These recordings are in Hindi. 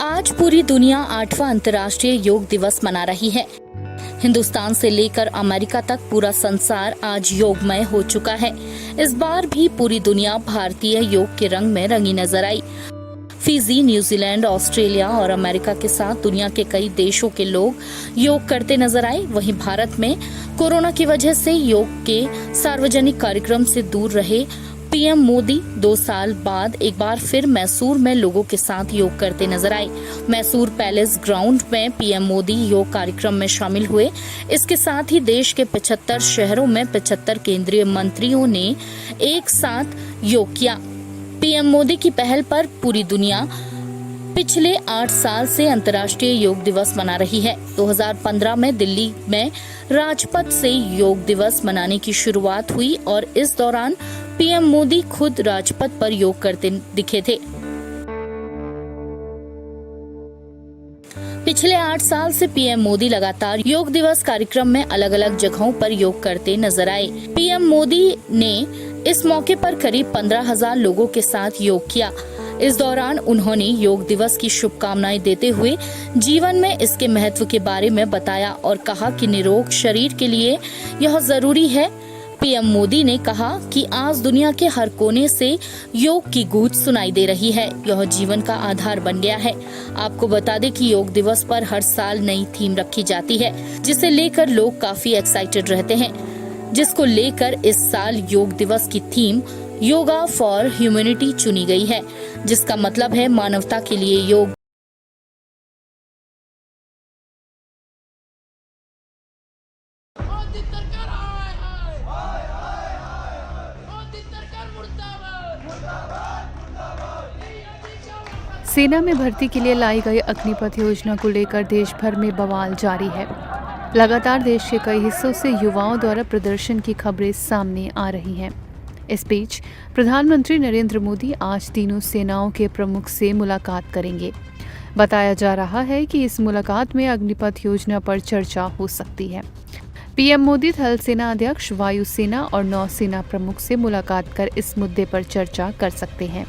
आज पूरी दुनिया 8वां अंतर्राष्ट्रीय योग दिवस मना रही है। हिंदुस्तान से लेकर अमेरिका तक पूरा संसार आज योगमय हो चुका है। इस बार भी पूरी दुनिया भारतीय योग के रंग में रंगी नजर आई। फिजी, न्यूजीलैंड, ऑस्ट्रेलिया और अमेरिका के साथ दुनिया के कई देशों के लोग योग करते नजर आए। वहीं भारत में कोरोना की वजह से योग के सार्वजनिक कार्यक्रम से दूर रहे पीएम मोदी 2 साल बाद एक बार फिर मैसूर में लोगों के साथ योग करते नजर आए। मैसूर पैलेस ग्राउंड में पीएम मोदी योग कार्यक्रम में शामिल हुए। इसके साथ ही देश के 75 शहरों में 75 केंद्रीय मंत्रियों ने एक साथ योग किया। पीएम मोदी की पहल पर पूरी दुनिया पिछले 8 साल से अंतर्राष्ट्रीय योग दिवस मना रही है। 2015 में दिल्ली में राजपथ से योग दिवस मनाने की शुरुआत हुई और इस दौरान पीएम मोदी खुद राजपथ पर योग करते दिखे थे। पिछले 8 साल से पीएम मोदी लगातार योग दिवस कार्यक्रम में अलग अलग जगहों पर योग करते नजर आए। पीएम मोदी ने इस मौके पर करीब 15,000 लोगों के साथ योग किया। इस दौरान उन्होंने योग दिवस की शुभकामनाएं देते हुए जीवन में इसके महत्व के बारे में बताया और कहा कि निरोग शरीर के लिए यह जरूरी है। पीएम मोदी ने कहा कि आज दुनिया के हर कोने से योग की गूंज सुनाई दे रही है। यह जीवन का आधार बन गया है। आपको बता दें कि योग दिवस पर हर साल नई थीम रखी जाती है, जिसे लेकर लोग काफी एक्साइटेड रहते हैं। जिसको लेकर इस साल योग दिवस की थीम योगा फॉर ह्यूमैनिटी चुनी गई है, जिसका मतलब है मानवता के लिए योग। सेना में भर्ती के लिए लाई गई अग्निपथ योजना को लेकर देश भर में बवाल जारी है। लगातार देश के कई हिस्सों से युवाओं द्वारा प्रदर्शन की खबरें सामने आ रही हैं। इस बीच प्रधानमंत्री नरेंद्र मोदी आज तीनों सेनाओं के प्रमुख से मुलाकात करेंगे। बताया जा रहा है कि इस मुलाकात में अग्निपथ योजना पर चर्चा हो सकती है। पीएम मोदी थल सेना अध्यक्ष, वायुसेना और नौसेना प्रमुख से मुलाकात कर इस मुद्दे पर चर्चा कर सकते हैं।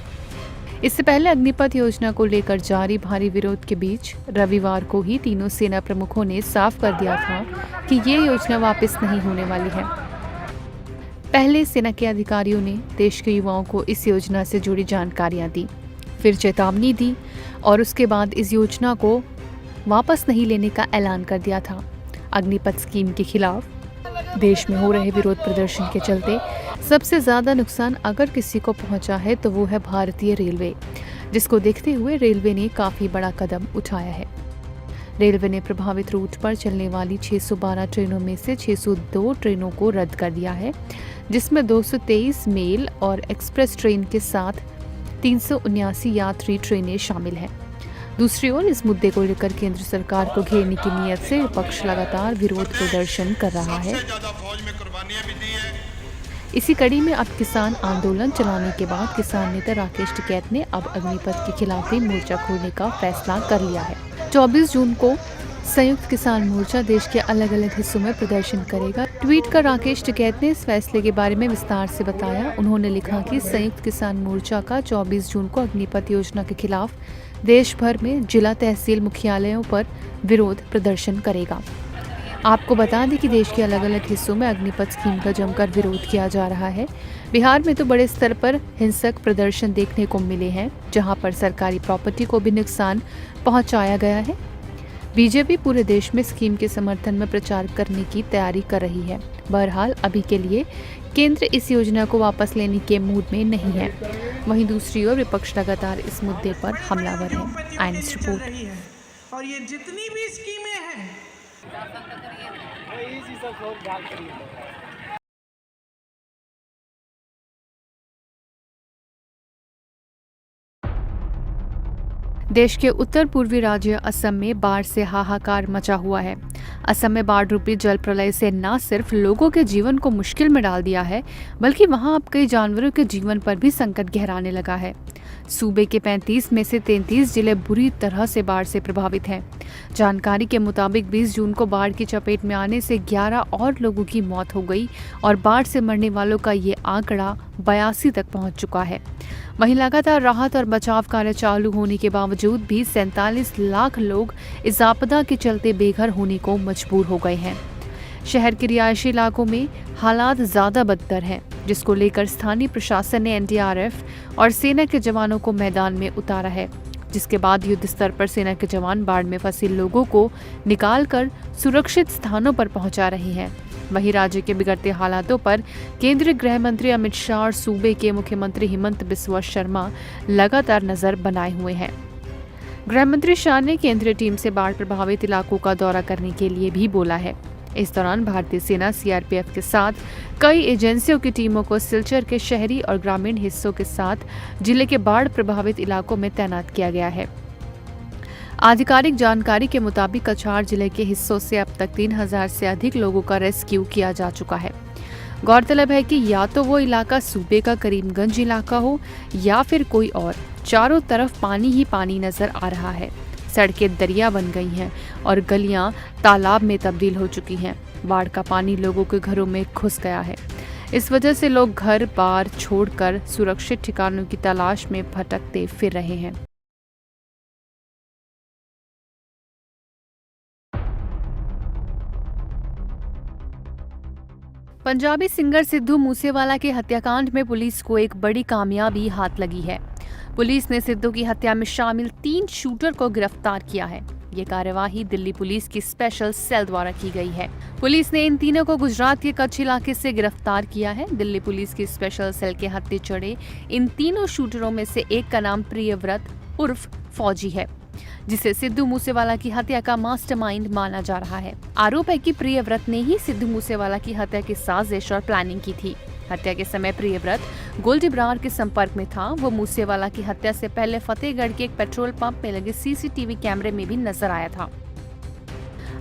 इससे पहले अग्निपथ योजना को लेकर जारी भारी विरोध के बीच रविवार को ही तीनों सेना प्रमुखों ने साफ कर दिया था कि ये योजना वापस नहीं होने वाली है। पहले सेना के अधिकारियों ने देश के युवाओं को इस योजना से जुड़ी जानकारियां दी, फिर चेतावनी दी और उसके बाद इस योजना को वापस नहीं लेने का ऐलान कर दिया था। अग्निपथ स्कीम के खिलाफ देश में हो रहे विरोध प्रदर्शन के चलते सबसे ज्यादा नुकसान अगर किसी को पहुंचा है तो वो है भारतीय रेलवे, जिसको देखते हुए रेलवे ने काफी बड़ा कदम उठाया है। रेलवे ने प्रभावित रूट पर चलने वाली 612 ट्रेनों में से 602 ट्रेनों को रद्द कर दिया है, जिसमें 223 मेल और एक्सप्रेस ट्रेन के साथ 379 यात्री ट्रेनें शामिल हैं। दूसरी ओर इस मुद्दे को लेकर केंद्र सरकार को घेरने की नीयत से विपक्ष लगातार विरोध प्रदर्शन कर रहा है। इसी कड़ी में अब किसान आंदोलन चलाने के बाद किसान नेता राकेश टिकैत ने अब अग्निपथ के खिलाफ ही मोर्चा खोलने का फैसला कर लिया है। 24 जून को संयुक्त किसान मोर्चा देश के अलग अलग हिस्सों में प्रदर्शन करेगा। ट्वीट कर राकेश टिकैत ने इस फैसले के बारे में विस्तार से बताया। उन्होंने लिखा कि संयुक्त किसान मोर्चा का 24 जून को अग्निपथ योजना के खिलाफ देश भर में जिला तहसील मुख्यालयों पर विरोध प्रदर्शन करेगा। आपको बता दें कि देश के अलग अलग हिस्सों में अग्निपथ स्कीम का जमकर विरोध किया जा रहा है। बिहार में तो बड़े स्तर पर हिंसक प्रदर्शन देखने को मिले हैं, जहां पर सरकारी प्रॉपर्टी को भी नुकसान पहुंचाया गया है। बीजेपी पूरे देश में स्कीम के समर्थन में प्रचार करने की तैयारी कर रही है। बहरहाल अभी के लिए केंद्र इस योजना को वापस लेने के मूड में नहीं है। वहीं दूसरी ओर विपक्ष लगातार इस मुद्दे पर हमलावर है। INS report. और ये जितनी भी स्कीमें हैं देश के उत्तर पूर्वी राज्य असम में बाढ़ से हाहाकार मचा हुआ है। असम में बाढ़ रूपी जल प्रलय से न सिर्फ लोगों के जीवन को मुश्किल में डाल दिया है, बल्कि वहां अब कई जानवरों के जीवन पर भी संकट गहराने लगा है। सूबे के 35 में से 33 जिले बुरी तरह से बाढ़ से प्रभावित हैं। जानकारी के मुताबिक 20 जून को बाढ़ की चपेट में आने से 11 और लोगों की मौत हो गई और बाढ़ से मरने वालों का ये आंकड़ा 82 तक पहुंच चुका है। वहीं लगातार राहत और बचाव कार्य चालू होने के बावजूद भी 47 लाख लोग इस आपदा के चलते बेघर होने को मजबूर हो गए हैं। शहर के रिहायशी इलाकों में हालात ज्यादा बदतर हैं, जिसको लेकर स्थानीय प्रशासन ने एनडीआरएफ और सेना के जवानों को मैदान में उतारा है, जिसके बाद युद्ध स्तर पर सेना के जवान बाढ़ में फंसे लोगों को निकालकर सुरक्षित स्थानों पर पहुंचा रहे हैं। वहीं राज्य के बिगड़ते हालातों पर केंद्रीय गृह मंत्री अमित शाह और सूबे के मुख्यमंत्री हेमंत बिस्वा शर्मा लगातार नजर बनाए हुए हैं। गृह मंत्री शाह ने केंद्रीय टीम से बाढ़ प्रभावित इलाकों का दौरा करने के लिए भी बोला है। इस दौरान भारतीय सेना सीआरपीएफ के साथ कई एजेंसियों की टीमों को सिलचर के शहरी और ग्रामीण हिस्सों के साथ जिले के बाढ़ प्रभावित इलाकों में तैनात किया गया है। आधिकारिक जानकारी के मुताबिक कछार जिले के हिस्सों से अब तक 3000 से अधिक लोगों का रेस्क्यू किया जा चुका है। गौरतलब है कि या तो वो इलाका सूबे का करीमगंज इलाका हो या फिर कोई और, चारों तरफ पानी ही पानी नजर आ रहा है। सड़कें दरिया बन गई हैं और गलियां तालाब में तब्दील हो चुकी हैं। बाढ़ का पानी लोगों के घरों में घुस गया है। इस वजह से लोग घर बार छोड़कर सुरक्षित ठिकानों की तलाश में भटकते फिर रहे हैं। पंजाबी सिंगर सिद्धू मूसेवाला के हत्याकांड में पुलिस को एक बड़ी कामयाबी हाथ लगी है। पुलिस ने सिद्धू की हत्या में शामिल 3 शूटर को गिरफ्तार किया है। ये कार्यवाही दिल्ली पुलिस की स्पेशल सेल द्वारा की गई है। पुलिस ने इन तीनों को गुजरात के कच्छ इलाके से गिरफ्तार किया है। दिल्ली पुलिस की स्पेशल सेल के हत्थे चढ़े इन तीनों शूटरों में से एक का नाम प्रियव्रत उर्फ फौजी है, जिसे सिद्धू मूसेवाला की हत्या का मास्टरमाइंड माना जा रहा है। आरोप है कि प्रियव्रत ने ही सिद्धू मूसेवाला की हत्या की साजिश और प्लानिंग की थी। हत्या के समय प्रियव्रत गोल्डी ब्रार के संपर्क में था। वो मूसेवाला की हत्या से पहले फतेहगढ़ के एक पेट्रोल पंप में लगे सीसीटीवी कैमरे में भी नजर आया था।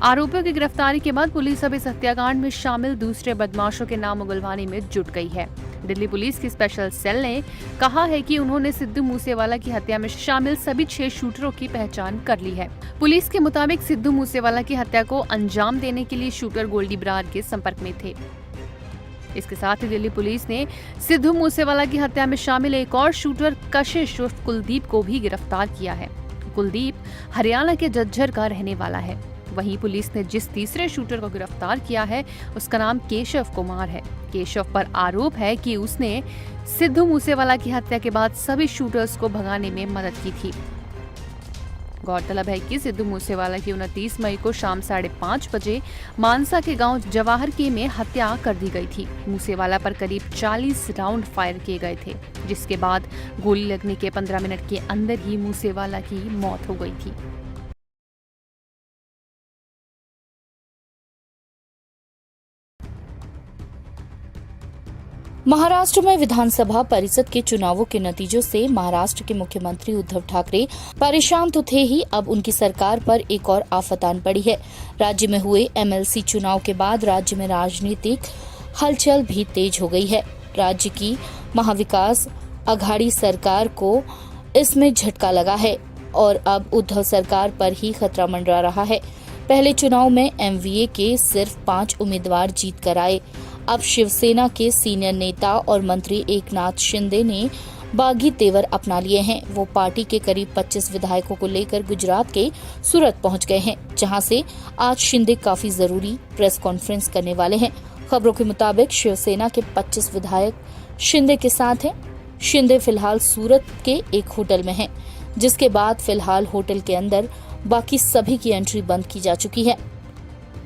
आरोपियों की गिरफ्तारी के बाद पुलिस अब इस हत्याकांड में शामिल दूसरे बदमाशों के नाम उगलवाने में जुट गई है। दिल्ली पुलिस की स्पेशल सेल ने कहा है कि उन्होंने सिद्धू मूसेवाला की हत्या में शामिल सभी 6 शूटरों की पहचान कर ली है। पुलिस के मुताबिक सिद्धू मूसेवाला की हत्या को अंजाम देने के लिए शूटर गोल्डी ब्रार के संपर्क में थे। इसके साथ ही दिल्ली पुलिस ने सिद्धू मूसेवाला की हत्या में शामिल एक और शूटर कशिश उर्फ कुलदीप को भी गिरफ्तार किया है। कुलदीप हरियाणा के झज्जर का रहने वाला है। वहीं पुलिस ने जिस तीसरे शूटर को गिरफ्तार किया है उसका नाम केशव कुमार है। केशव पर आरोप है कि उसने सिद्धू मूसेवाला की हत्या के बाद सभी शूटर्स को भगाने में मदद की थी। गौरतलब है कि सिद्धू मूसेवाला की 29 मई को शाम 5:30 बजे मानसा के गांव जवाहर के में हत्या कर दी गई थी। मूसेवाला पर करीब 40 राउंड फायर किए गए थे, जिसके बाद गोली लगने के 15 मिनट के अंदर ही मूसेवाला की मौत हो गई थी। महाराष्ट्र में विधानसभा परिषद के चुनावों के नतीजों से महाराष्ट्र के मुख्यमंत्री उद्धव ठाकरे परेशान तो थे ही, अब उनकी सरकार पर एक और आफत आन पड़ी है। राज्य में हुए एमएलसी चुनाव के बाद राज्य में राजनीतिक हलचल भी तेज हो गई है। राज्य की महाविकास अघाड़ी सरकार को इसमें झटका लगा है और अब उद्धव सरकार पर ही खतरा मंडरा रहा है। पहले चुनाव में एमवीए के सिर्फ 5 उम्मीदवार जीत कर आए। अब शिवसेना के सीनियर नेता और मंत्री एकनाथ शिंदे ने बागी तेवर अपना लिए हैं। वो पार्टी के करीब 25 विधायकों को लेकर गुजरात के सूरत पहुंच गए हैं, जहां से आज शिंदे काफी जरूरी प्रेस कॉन्फ्रेंस करने वाले हैं। खबरों के मुताबिक शिवसेना के 25 विधायक शिंदे के साथ हैं। शिंदे फिलहाल सूरत के एक होटल में हैं, जिसके बाद फिलहाल होटल के अंदर बाकी सभी की एंट्री बंद की जा चुकी है।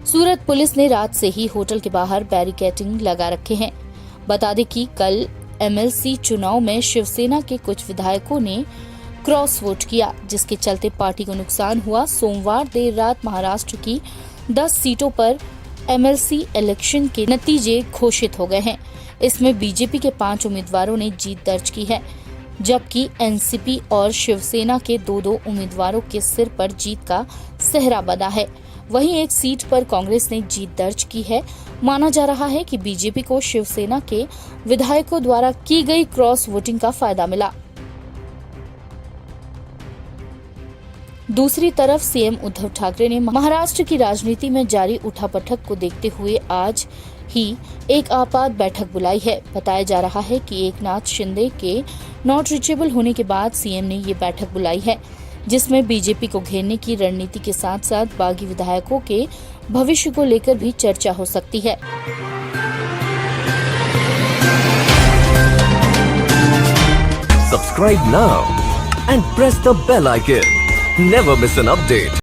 सूरत पुलिस ने रात से ही होटल के बाहर बैरिकेडिंग लगा रखे हैं। बता दें कि कल एमएलसी चुनाव में शिवसेना के कुछ विधायकों ने क्रॉस वोट किया, जिसके चलते पार्टी को नुकसान हुआ। सोमवार देर रात महाराष्ट्र की 10 सीटों पर एमएलसी इलेक्शन के नतीजे घोषित हो गए हैं। इसमें बीजेपी के 5 उम्मीदवारों ने जीत दर्ज की है, जबकि एनसीपी और शिवसेना के 2-2 उम्मीदवारों के सिर पर जीत का सेहरा बंधा है। वहीं एक सीट पर कांग्रेस ने जीत दर्ज की है। माना जा रहा है कि बीजेपी को शिवसेना के विधायकों द्वारा की गई क्रॉस वोटिंग का फायदा मिला। दूसरी तरफ सीएम उद्धव ठाकरे ने महाराष्ट्र की राजनीति में जारी उठापटक को देखते हुए आज ही एक आपात बैठक बुलाई है। बताया जा रहा है कि एकनाथ शिंदे के नॉट रीचेबल होने के बाद सीएम ने ये बैठक बुलाई है, जिसमें बीजेपी को घेरने की रणनीति के साथ साथ बागी विधायकों के भविष्य को लेकर भी चर्चा हो सकती है। Subscribe now and press the bell icon. Never miss an update.